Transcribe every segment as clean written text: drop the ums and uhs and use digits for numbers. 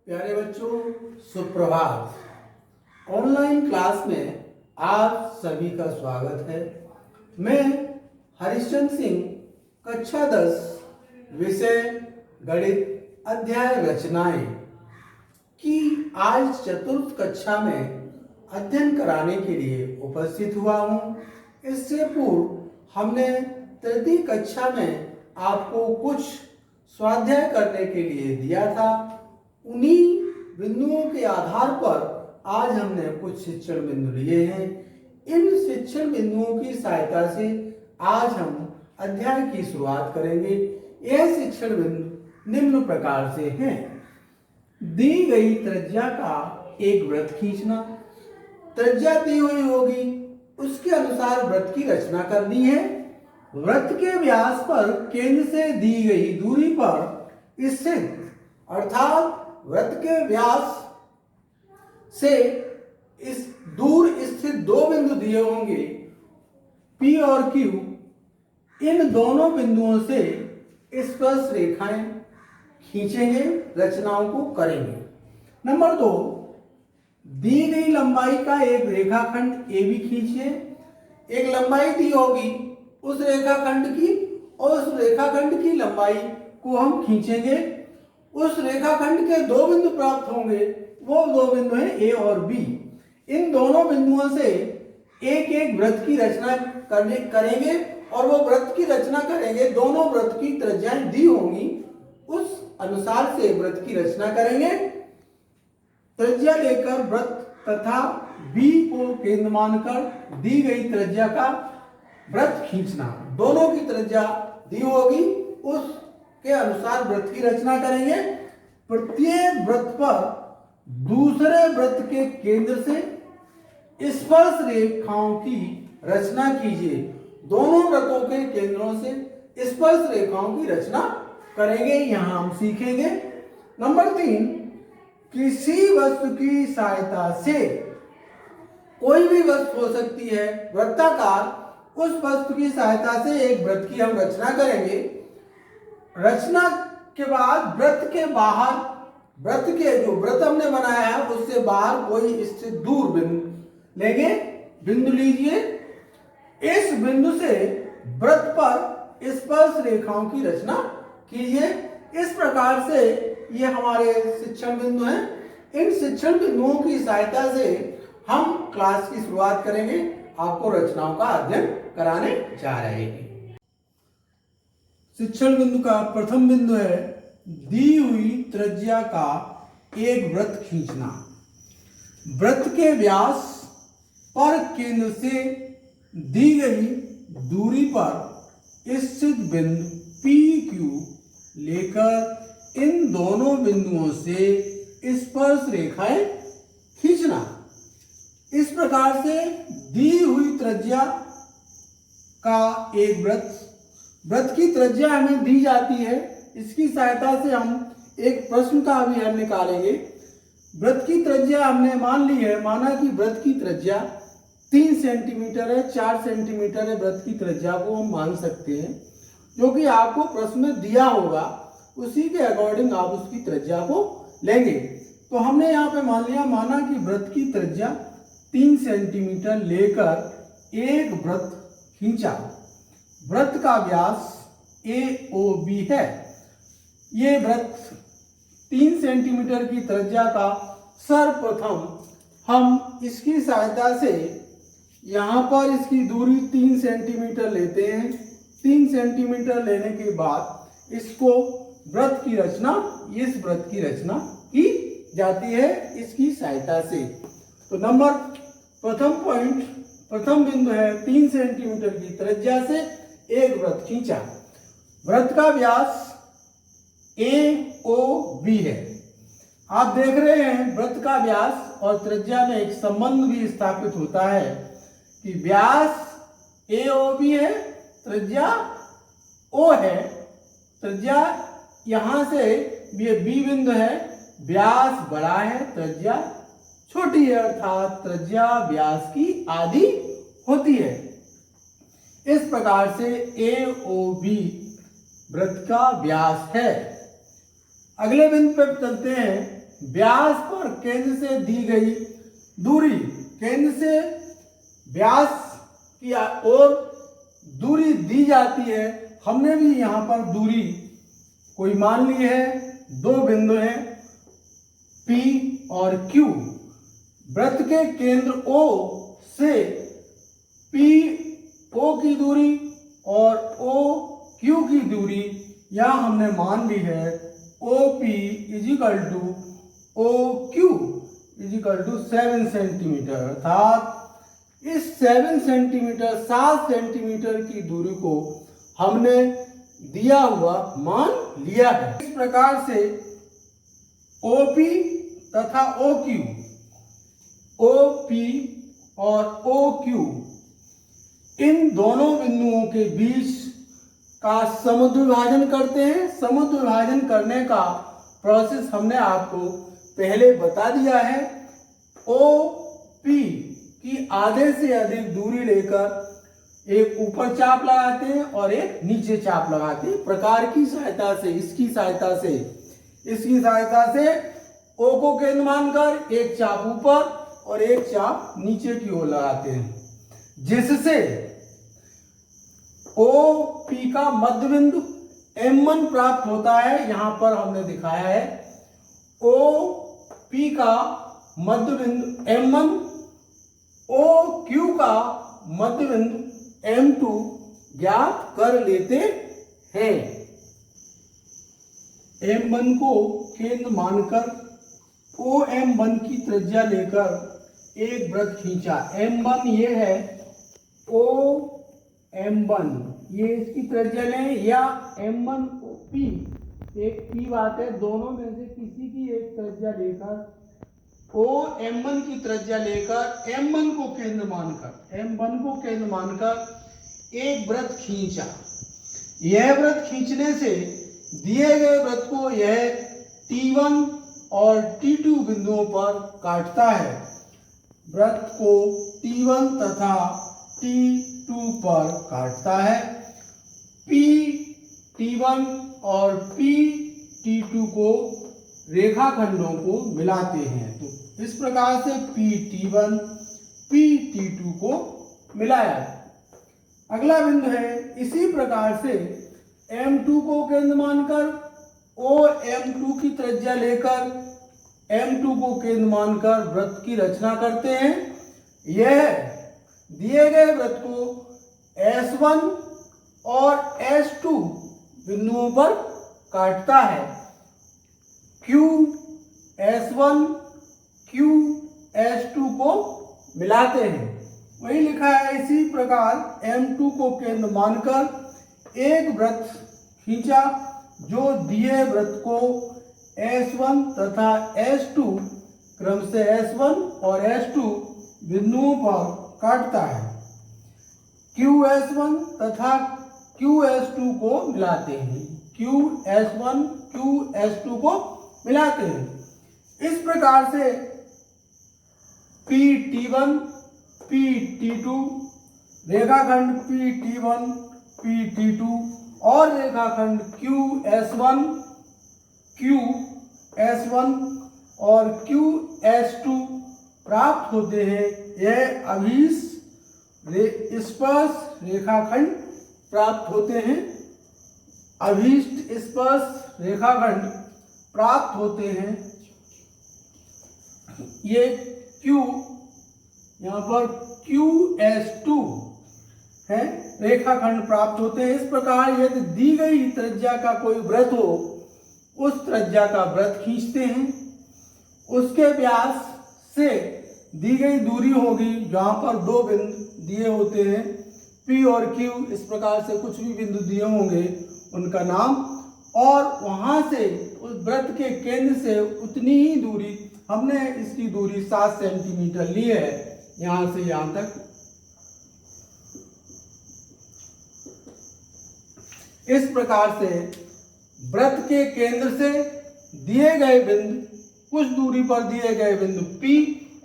प्यारे बच्चों, सुप्रभात। ऑनलाइन क्लास में आप सभी का स्वागत है। मैं हरिश्चंद्र सिंह, कक्षा 10, विषय गणित, अध्याय रचनाएं की आज चतुर्थ कक्षा में अध्ययन कराने के लिए उपस्थित हुआ हूँ। इससे पूर्व हमने तृतीय कक्षा में आपको कुछ स्वाध्याय करने के लिए दिया था। उन्हीं बिंदुओं के आधार पर आज हमने कुछ शिक्षण बिंदु लिए हैं। इन शिक्षण बिंदुओं की सहायता से आज हम अध्याय की शुरुआत करेंगे। यह शिक्षण बिंदु निम्न प्रकार से हैं। दी गई त्रिज्या का एक वृत्त खींचना। त्रिज्या दी हुई होगी, उसके अनुसार वृत्त की रचना करनी है। वृत्त के व्यास पर केंद्र से दी गई दूरी पर स्थित, अर्थात वृत्त के व्यास से इस दूर स्थित दो बिंदु दिए होंगे P और Q। इन दोनों बिंदुओं से स्पर्श रेखाएं खींचेंगे, रचनाओं को करेंगे। नंबर 2, दी गई लंबाई का एक रेखाखंड AB खींचिए। एक लंबाई दी होगी उस रेखाखंड की, और उस रेखाखंड की लंबाई को हम खींचेंगे। उस रेखाखंड के दो बिंदु प्राप्त होंगे, वो दो बिंदु हैं A और B। इन दोनों बिंदुओं से एक एक वृत्त की रचना करेंगे, और वो वृत्त की रचना करेंगे। दोनों वृत्त की त्रिज्याएं दी होंगी, उस अनुसार से वृत्त की रचना करेंगे। त्रिज्या लेकर वृत्त तथा B को केंद्र मानकर दी गई त्रिज्या का वृत्त खींचना। दोनों की त्रिज्या दी होगी, उसके अनुसार वृत्त की रचना करेंगे। प्रत्येक वृत्त पर दूसरे वृत्त के केंद्र से स्पर्श रेखाओं की रचना कीजिए। दोनों वृत्तों के केंद्रों से स्पर्श रेखाओं की रचना करेंगे। यहां हम सीखेंगे। नंबर 3, किसी वस्तु की सहायता से, कोई भी वस्तु हो सकती है वृत्ताकार, उस वस्तु की सहायता से एक वृत्त की हम रचना करेंगे। रचना के बाद वृत्त के बाहर, वृत्त के जो वृत्त हमने बनाया है उससे बाहर कोई स्थित दूर बिंदु लेंगे। बिंदु लीजिए। इस बिंदु से वृत्त पर स्पर्श रेखाओं की रचना कीजिए। इस प्रकार से ये हमारे शिक्षण बिंदु हैं। इन शिक्षण बिंदुओं की सहायता से हम क्लास की शुरुआत करेंगे। आपको रचनाओं का अध्ययन कराने जा रहे हैं। शिक्षण बिंदु का प्रथम बिंदु है दी हुई त्रिज्या का एक वृत्त खींचना। वृत्त के व्यास पर केंद्र से दी गई दूरी पर स्थित बिंदु PQ लेकर इन दोनों बिंदुओं से स्पर्श रेखाएं खींचना। इस प्रकार से दी हुई त्रिज्या का एक वृत्त की त्रिज्या हमें दी जाती है। इसकी सहायता से हम एक प्रश्न का भी हल निकालेंगे। वृत्त की त्रिज्या हमने मान ली है, माना कि वृत्त की त्रिज्या 3 सेंटीमीटर है, 4 सेंटीमीटर है। वृत्त की त्रिज्या को हम मान सकते हैं, जो कि आपको प्रश्न में दिया होगा, उसी के अकॉर्डिंग आप उसकी त्रिज्या को लेंगे। तो हमने यहाँ पे मान लिया, माना कि वृत्त की त्रिज्या 3 सेंटीमीटर लेकर एक वृत्त खींचा। वृत्त का व्यास AOB है। ये वृत्त 3 सेंटीमीटर की त्रिज्या का सर्वप्रथम हम इसकी सहायता से यहाँ पर इसकी दूरी 3 सेंटीमीटर लेते हैं। 3 सेंटीमीटर लेने के बाद इसको वृत्त की रचना, इस वृत्त की रचना की जाती है इसकी सहायता से। तो प्रथम बिंदु है 3 सेंटीमीटर की त्रिज्या से एक वृत्त खींचा। वृत्त का व्यास AOB है। आप देख रहे हैं वृत्त का व्यास और त्रिज्या में एक संबंध भी स्थापित होता है कि व्यास AOB है, त्रिज्या O है। त्रिज्या यहां से ये B बिंदु है, व्यास बड़ा है, त्रिज्या छोटी है, अर्थात त्रिज्या व्यास की आधी होती है। इस प्रकार से AOB वृत्त का व्यास है। अगले बिंदु पर चलते हैं। व्यास पर केंद्र से दी गई दूरी, केंद्र से व्यास की ओर दूरी दी जाती है। हमने भी यहाँ पर दूरी कोई मान ली है, दो बिंदु हैं P और Q। वृत्त के केंद्र O से PO की दूरी और OQ की दूरी यहाँ हमने मान ली है OP = OQ = 7 सेंटीमीटर, अर्थात इस 7 सेंटीमीटर 7 सेंटीमीटर की दूरी को हमने दिया हुआ मान लिया है। इस प्रकार से OP तथा OQ, OP और OQ इन दोनों बिंदुओं के बीच का समुद्विभाजन करते हैं। समुद्विभाजन करने का प्रोसेस हमने आपको पहले बता दिया है। OP की आधे से अधिक दूरी लेकर एक ऊपर चाप लगाते हैं और एक नीचे चाप लगाते हैं। प्रकार की सहायता से, इसकी सहायता से O को केंद्र मानकर एक चाप ऊपर और एक चाप नीचे की ओर लगाते हैं, जिससे OP का मध्य बिंदु M1 प्राप्त होता है। यहां पर हमने दिखाया है OP का मध्य बिंदु M1, OQ का मध्य बिंदु M2 ज्ञात कर लेते हैं। M1 को केंद्र मानकर OM1 की त्रिज्या लेकर एक वृत्त खींचा। M1 ये है, OM1 ये इसकी त्रिज्या लें, या M1 P, एक P बात है, दोनों में से किसी की एक त्रिज्या लेकर OM1 की त्रिज्या लेकर M1 को केंद्र मानकर एक वृत्त खींचा। यह वृत्त खींचने से दिए गए वृत्त को यह T1 और T2 बिंदुओं पर काटता है। वृत्त को T1 तथा T2 पर काटता है। P T1 और P T2 को रेखाखंडों को मिलाते हैं। तो इस प्रकार से P T1 P T2 को मिलाया। अगला बिंदु है, इसी प्रकार से M2 को केंद्र मानकर OM2 की त्रिज्या लेकर M2 को केंद्र मानकर वृत्त की रचना करते हैं। यह दिए गए वृत्त को S1 और S2 बिंदुओं पर काटता है। Q S1 Q S2 को मिलाते हैं। वही लिखा है। इसी प्रकार M2 को केंद्र मानकर एक वृत्त खींचा जो दिए वृत्त को S1 तथा S2 क्रमशः S1 और S2 बिंदुओं पर काटता है। QS1 तथा QS2 को मिलाते हैं। QS1 QS2 को मिलाते हैं। इस प्रकार से PT1 PT2 रेखाखंड PT1 PT2 और रेखाखंड QS1 QS1 और QS2 प्राप्त होते हैं। यह अभीष्ट स्पर्श रेखाखंड प्राप्त होते हैं। अभीष्ट स्पर्श रेखाखंड प्राप्त होते हैं। ये Q यहाँ पर QS2 है, रेखाखंड प्राप्त होते हैं। इस प्रकार यदि दी गई त्रिज्या का कोई वृत्त हो, उस त्रिज्या का वृत्त खींचते हैं। उसके व्यास से दी गई दूरी होगी, जहां पर दो बिंदु दिए होते हैं P और Q। इस प्रकार से कुछ भी बिंदु दिए होंगे उनका नाम, और वहां से उस वृत्त के केंद्र से उतनी ही दूरी, हमने इसकी दूरी 7 सेंटीमीटर ली है, यहां से यहां तक। इस प्रकार से वृत्त के केंद्र से दिए गए बिंदु, कुछ दूरी पर दिए गए बिंदु P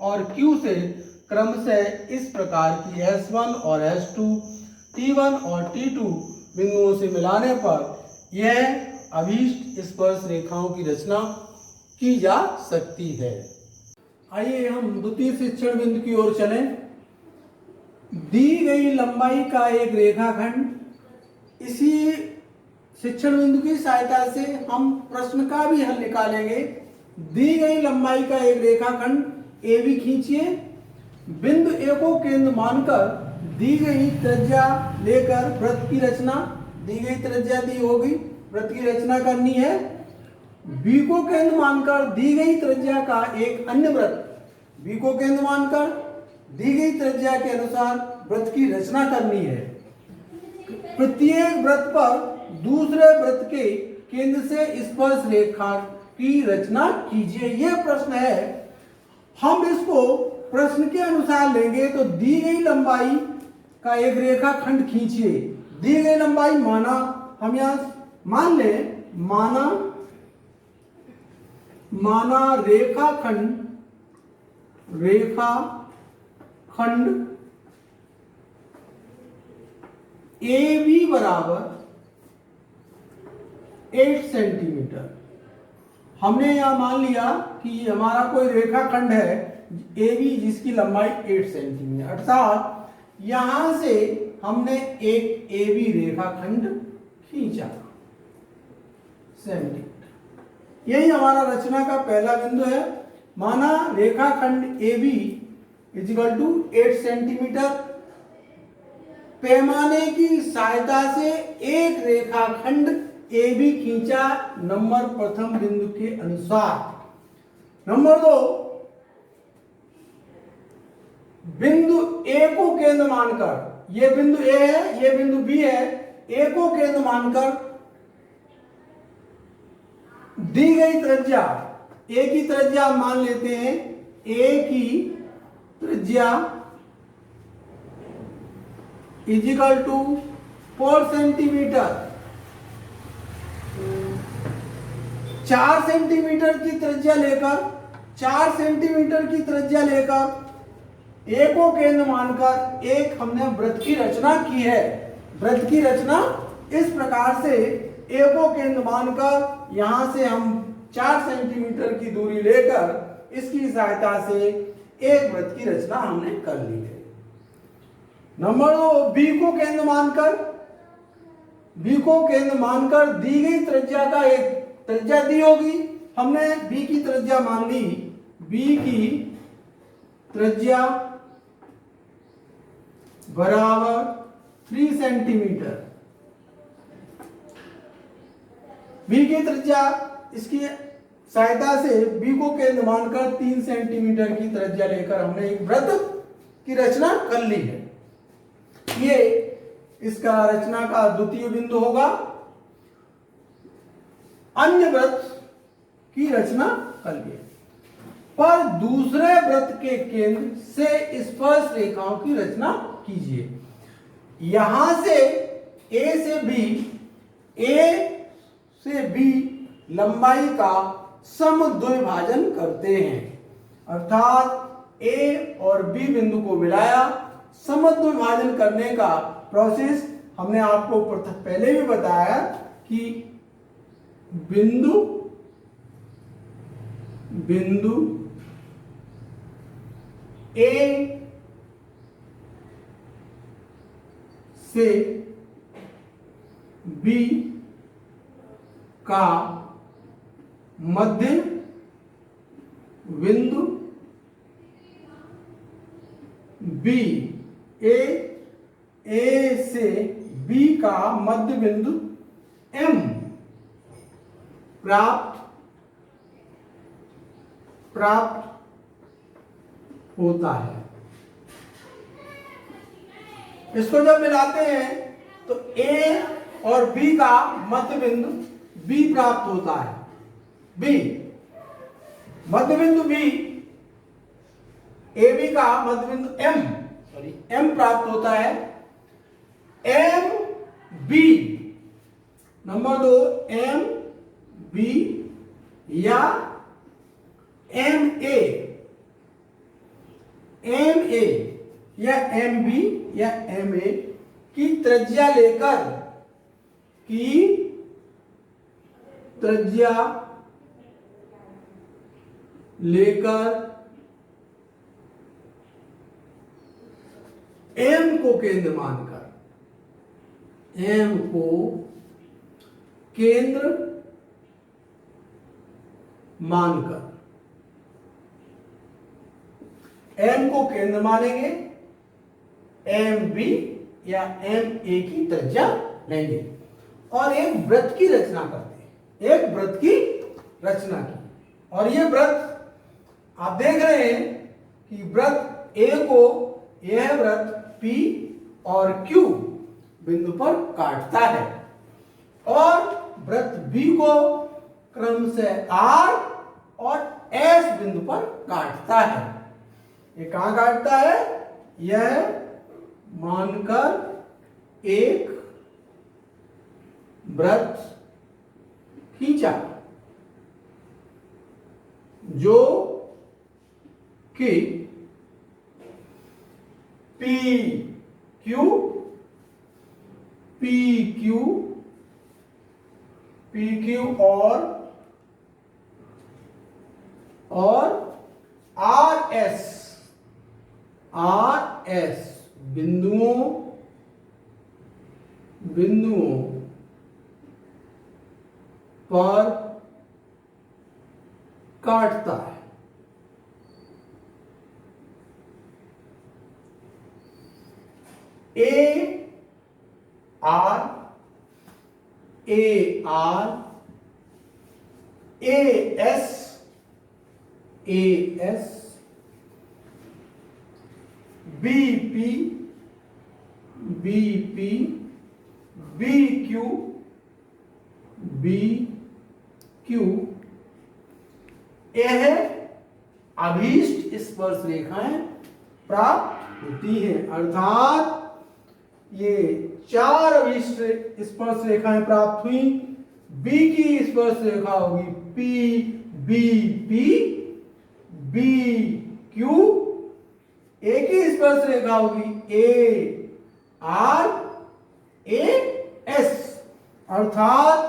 और Q से क्रमशः इस प्रकार की S1 और S2, T1 और T2 बिंदुओं से मिलाने पर यह अभीष्ट स्पर्श रेखाओं की रचना की जा सकती है। आइए हम द्वितीय शिक्षण बिंदु की ओर चलें। दी गई लंबाई का एक रेखाखंड, इसी शिक्षण बिंदु की सहायता से हम प्रश्न का भी हल निकालेंगे। दी गई लंबाई का एक रेखाखंड ए बी खींचिए। बिंदु ए को केंद्र मानकर दी गई त्रिज्या लेकर वृत्त की रचना, दी गई त्रिज्या दी होगी, वृत्त की रचना करनी है। बी को केंद्र मानकर दी गई त्रिज्या का एक अन्य वृत्त, बी को केंद्र मानकर दी गई त्रिज्या के अनुसार वृत्त की रचना करनी है। प्रत्येक वृत्त पर दूसरे वृत्त के केंद्र से स्पर्श रेखा की रचना कीजिए। यह प्रश्न है, हम इसको प्रश्न के अनुसार लेंगे तो दी गई लंबाई का एक रेखाखंड खींचिए। दी गई लंबाई माना, हम यहां मान लें, माना रेखाखंड ए बी बराबर 8 सेंटीमीटर। हमने यहां मान लिया कि हमारा कोई रेखाखंड है ए बी जिसकी लंबाई 8 सेंटीमीटर, अर्थात यहां से हमने एक ए बी रेखाखंड खींचा सेंटीमीटर। यही हमारा रचना का पहला बिंदु है। माना रेखाखंड A B equal to 8 centimetre. पैमाने की सहायता से एक रेखाखंड ए बी खींचा नंबर प्रथम बिंदु के अनुसार। नंबर 2, बिंदु ए को केंद्र मानकर, यह बिंदु ए है, यह बिंदु बी है, ए को केंद्र मानकर दी गई त्रिज्या, ए की त्रिज्या मान लेते हैं, ए की त्रिज्या इजिकल टू 4 सेंटीमीटर। 4 सेंटीमीटर की त्रिज्या लेकर, 4 सेंटीमीटर की त्रिज्या लेकर ए को केंद्र मानकर एक हमने वृत्त की रचना की है। वृत्त की रचना इस प्रकार से, ए को केंद्र मानकर यहां से हम 4 सेंटीमीटर की दूरी लेकर इसकी सहायता से एक वृत्त की रचना हमने कर ली है। नंबर 2, बी को केंद्र मानकर, बी को केंद्र मानकर दी गई त्रिज्या का एक त्रिज्या दी होगी, हमने बी की त्रिज्या मान ली, बी की त्रिज्या बराबर 3 सेंटीमीटर। बी की त्रिज्या, इसकी सहायता से बी को केंद्र मानकर 3 सेंटीमीटर की त्रिज्या लेकर हमने एक वृत्त की रचना कर ली है। ये इसका रचना का द्वितीय बिंदु होगा। अन्य वृत्त की रचना कर लिए, पर दूसरे वृत्त के केंद्र से स्पर्श रेखाओं की रचना कीजिए। यहां से ए से बी, ए से बी लंबाई का समद्विभाजन करते हैं, अर्थात ए और बी बिंदु को मिलाया। समद्विभाजन करने का प्रोसेस हमने आपको पहले भी बताया कि बिंदु ए से बी का मध्य बिंदु बी, ए से बी का मध्य बिंदु एम प्राप्त होता है। इसको जब मिलाते हैं तो ए और बी का मध्य बिंदु बी प्राप्त होता है। बी मध्य बिंदु बी, ए बी का मध्य बिंदु एम प्राप्त होता है। M B, number 2, M B या एम ए या एम बी या एम ए की त्रिज्या लेकर, लेकर एम को केंद्र मानकर, एम को केंद्र मानकर, एम को केंद्र मानेंगे, एम बी या एम ए की त्रिज्या लेंगे और एक वृत्त की रचना करते हैं, एक वृत्त की रचना की। और ये वृत्त आप देख रहे हैं कि वृत्त ए को, यह वृत्त P और Q बिंदु पर काटता है और वृत्त B को क्रम से R और S बिंदु पर काटता है। ये कहां काटता है? यह मानकर एक वृत्त खींचा जो कि PQ और RS बिंदुओं पर काटता है। AR AS BP BQ यह अभीष्ट स्पर्श रेखाएं प्राप्त होती हैं। अर्थात ये 4 अभीष्ट स्पर्श रेखाएं प्राप्त हुई। बी की स्पर्श रेखा होगी PBP BQ, ए की स्पर्श रेखा होगी ARAS। अर्थात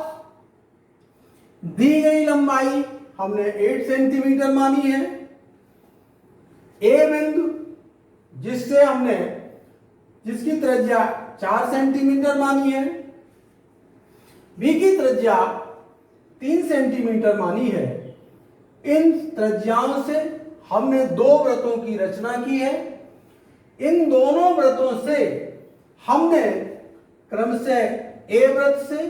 दी गई लंबाई हमने 8 सेंटीमीटर मानी है। ए बिंदु जिसकी त्रिज्या 4 सेंटीमीटर मानी है, बी की त्रिज्या 3 सेंटीमीटर मानी है। इन त्रिज्याओं से हमने 2 वृत्तों की रचना की है। इन दोनों वृत्तों से हमने क्रम से ए वृत्त से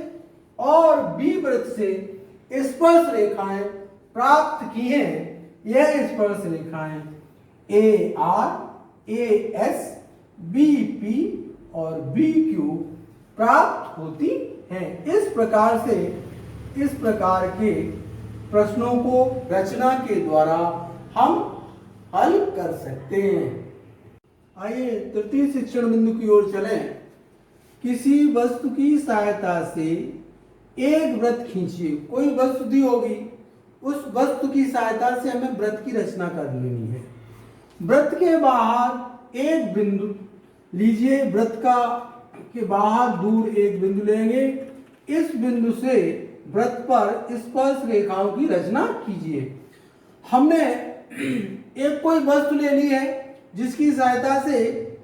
और बी वृत्त से स्पर्श रेखाएं प्राप्त की हैं। यह स्पर्श रेखाएं ARAS BP और BQ प्राप्त होती हैं। इस प्रकार के प्रश्नों को रचना के द्वारा हम हल कर सकते हैं। आइए तृतीय शिक्षण बिंदु की ओर चलें। किसी वस्तु की सहायता से एक वृत्त खींचिए। कोई वस्तु दी होगी, उस वस्तु की सहायता से हमें वृत्त की रचना कर लेनी है। वृत्त के बाहर एक बिंदु लीजिए, वृत्त के बाहर दूर एक बिंदु लेंगे। इस बिंदु से वृत्त पर स्पर्श रेखाओं की रचना कीजिए। हमने एक कोई वस्तु ले ली है जिसकी सहायता से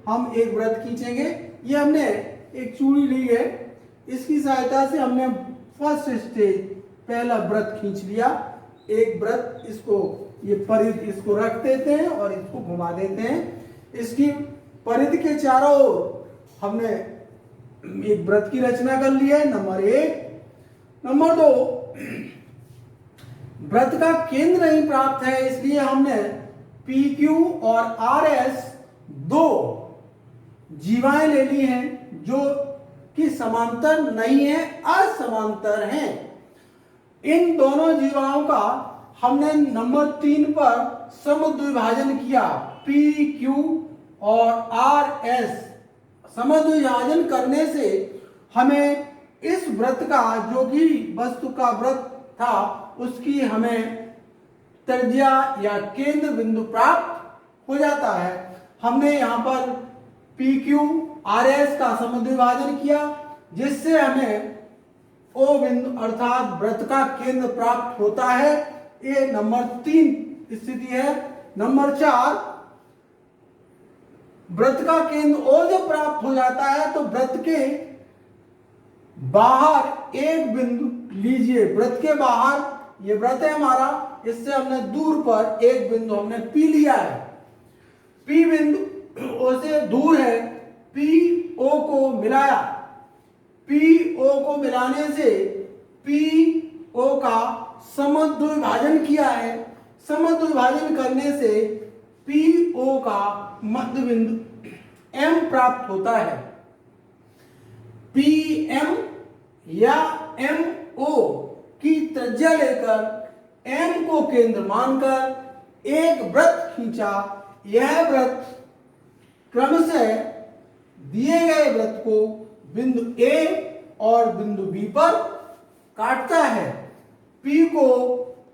हम एक वृत्त खींचेंगे। ये हमने एक चूड़ी ली है, इसकी सहायता से हमने फर्स्ट स्टेज पहला वृत्त खींच लिया। एक वृत्त इसको ये परिधि इसको रख देते हैं और इसको घुमा देते हैं। इसकी परिधि के चारों ओर हमने एक वृत्त की रचना कर ली है। नंबर 1। नंबर 2, वृत्त का केंद्र नहीं प्राप्त है, इसलिए हमने PQ और RS 2 जीवाएं ले ली हैं जो कि समांतर नहीं है, असमांतर हैं। इन दोनों जीवाओं का हमने नंबर 3 पर समद्विभाजन किया। PQ और RS समद्विभाजन करने से हमें इस वृत्त का, जो कि वस्तु का वृत्त था, उसकी हमें त्रिज्या या केंद्र बिंदु प्राप्त हो जाता है। हमने यहाँ पर PQ RS का समद्विभाजन किया जिससे हमें O बिंदु अर्थात वृत्त का केंद्र प्राप्त होता है। ये नंबर 3 स्थिति है। नंबर 4, वृत्त का केंद्र O जब प्राप्त हो जाता है तो वृत्त के बाहर एक बिंदु लीजिए। वृत्त के बाहर, ये वृत्त है हमारा, इससे हमने दूर पर एक बिंदु हमने P लिया है। P बिंदु O से दूर है, PO को मिलाया। PO को मिलाने से PO का समद्विभाजन किया है। समद्विभाजन करने से PO का मध्य बिंदु M प्राप्त होता है। PM या MO की त्रिज्या लेकर M को केंद्र मानकर एक वृत्त खींचा। यह वृत्त क्रमशः दिए गए वृत्त को बिंदु A और बिंदु B पर काटता है। P को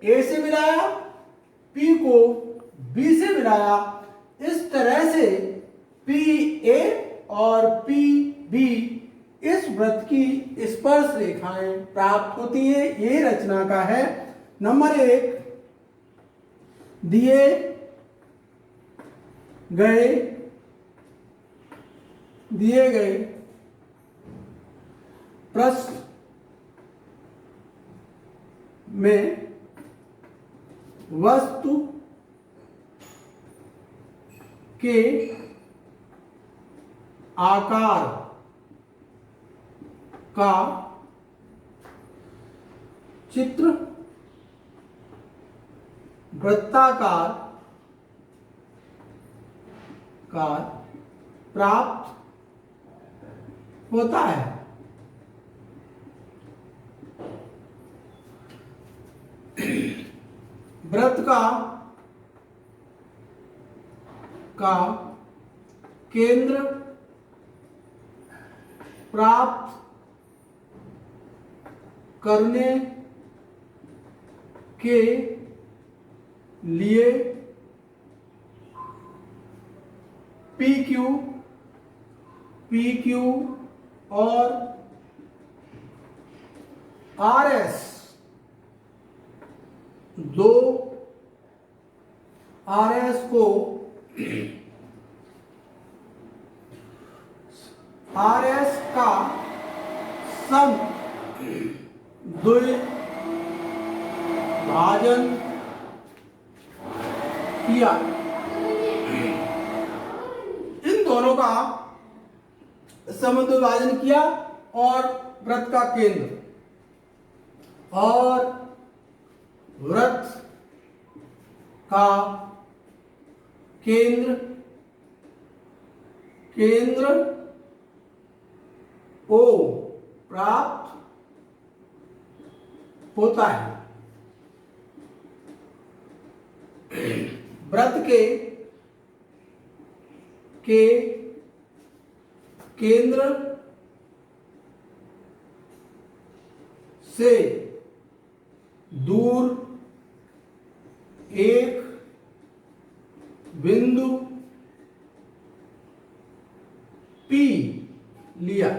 A से मिलाया, P को B से मिलाया। इस तरह से PA और PB इस वृत्त की स्पर्श रेखाएं प्राप्त होती हैं। ये रचना का है। नंबर 1, दिए गए प्रश्न में वस्तु के आकार का चित्र वृत्ताकार प्राप्त होता है। वृत्त का केंद्र प्राप्त करने के लिए PQ और RS दो RS को RS का सम द्विभाजन किया। इन दोनों का समद्विभाजन किया और वृत्त का केंद्र और वृत्त का केंद्र O प्राप्त होता है। वृत्त के केंद्र से दूर एक बिंदु P लिया।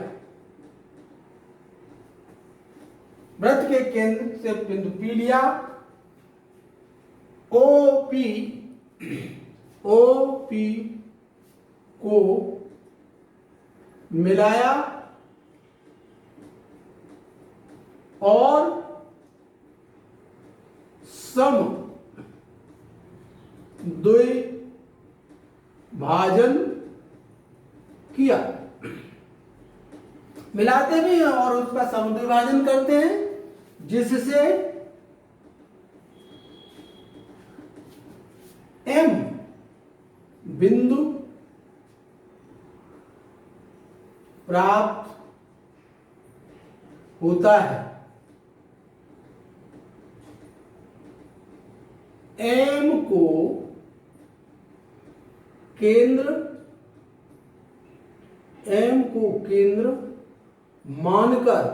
वृत्त के केंद्र से बिंदु P लिया। OP को मिलाया और सम द्विभाजन किया। मिलाते भी हैं और उसका समद्विभाजन करते हैं, जिससे M बिंदु प्राप्त होता है। M को केंद्र मानकर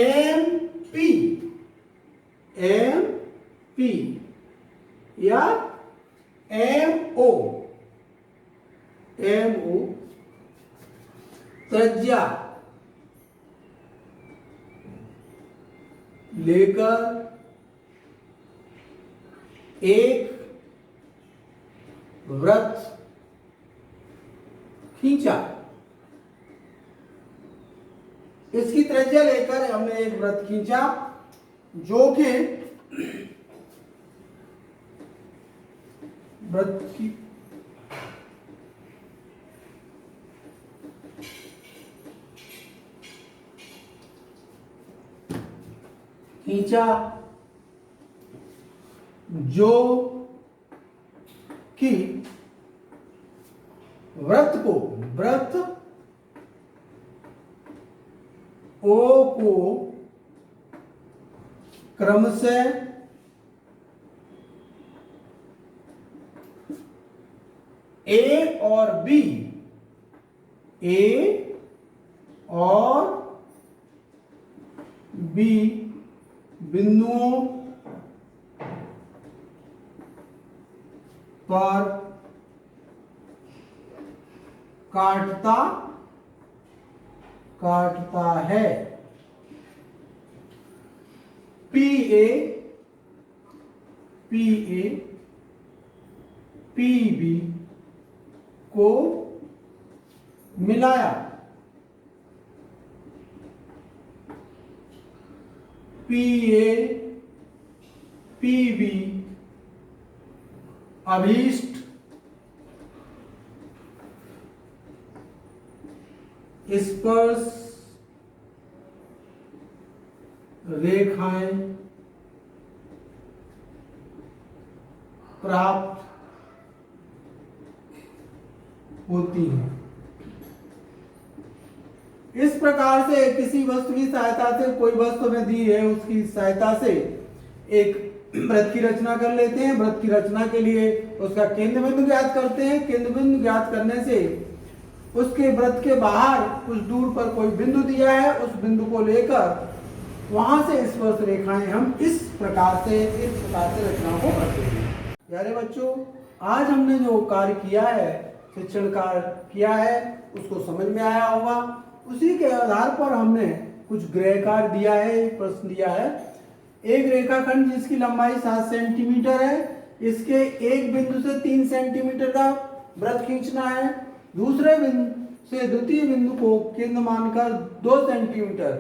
MP या MO त्रिज्या लेकर एक वृत्त खींचा। इसकी त्रिज्या लेकर हमने एक वृत्त खींचा जो कि वृत्त की खींचा जो कि वृत्त ओ को क्रम से ए और बी बिंदुओं पर काटता है। PA PB को मिलाया। PA PB अभीष्ट स्पर्श रेखाएं प्राप्त होती हैं। इस प्रकार से किसी वस्तु की सहायता से, कोई वस्तु में दी है उसकी सहायता से एक वृत्त की रचना कर लेते हैं। वृत्त की रचना के लिए उसका केंद्र बिंदु ज्ञात करते हैं। केंद्र बिंदु ज्ञात करने से उसके वृत्त के बाहर कुछ दूर पर कोई बिंदु दिया है, उस बिंदु को लेकर वहां से स्पर्श रेखाएं हम इस प्रकार से रचना को करते हैं। प्यारे बच्चों, आज हमने जो कार्य किया है, शिक्षण कार्य किया है, उसको समझ में आया होगा। उसी के आधार पर हमने कुछ गृह कार्य दिया है, प्रश्न दिया है। एक रेखाखंड जिसकी लंबाई 7 सेंटीमीटर है, इसके एक बिंदु से 3 सेंटीमीटर का वृत्त खींचना है। दूसरे बिंदु से द्वितीय बिंदु को केंद्र मानकर 2 सेंटीमीटर,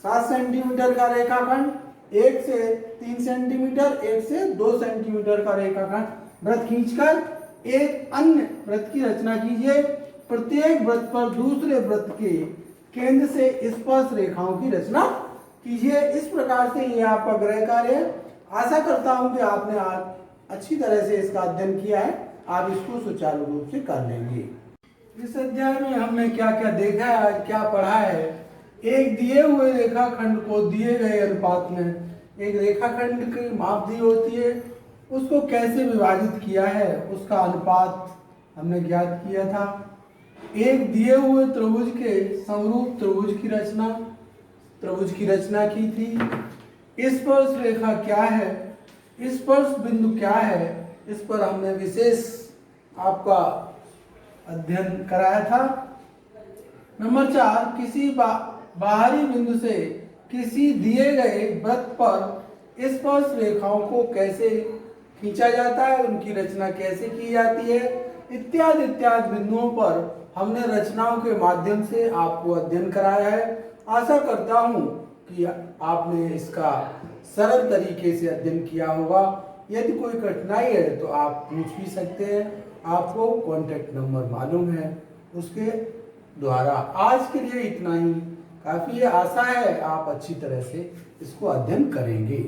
7 सेंटीमीटर का रेखाखंड, 1 से 3 सेंटीमीटर, 1 से 2 सेंटीमीटर का रेखाखंड वृत्त खींचकर एक अन्य वृत्त की रचना कीजिए। प्रत्येक वृत्त पर दूसरे वृत्त के केंद्र से स्पर्श रेखाओं की रचना कीजिए। इस प्रकार से ये आपका गृह कार्य है। आशा करता हूं कि आपने आज अच्छी तरह से इसका अध्ययन किया है, आप इसको सुचारू रूप से कर लेंगे। इस अध्याय में हमने क्या क्या देखा है, क्या पढ़ा है। एक दिए हुए रेखाखंड को दिए गए अनुपात में, एक रेखाखंड की माप दी होती है, उसको कैसे विभाजित किया है उसका अनुपात हमने ज्ञात किया था। एक दिए हुए त्रिभुज के समरूप त्रिभुज की रचना की थी। स्पर्श रेखा क्या है, स्पर्श बिंदु क्या है, इस पर हमने विशेष आपका अध्ययन कराया था। नंबर 4, किसी बाहरी बिंदु से किसी दिए गए वृत्त पर स्पर्श रेखाओं को कैसे खींचा जाता है, उनकी रचना कैसे की जाती है, इत्यादि बिंदुओं पर हमने रचनाओं के माध्यम से आपको अध्ययन कराया है। आशा करता हूं कि आपने इसका सरल तरीके से अध्ययन किया होगा। यदि कोई कठिनाई है तो आप पूछ भी सकते हैं, आपको कॉन्टैक्ट नंबर मालूम है, उसके द्वारा। आज के लिए इतना ही काफ़ी है। आशा है आप अच्छी तरह से इसको अध्ययन करेंगे।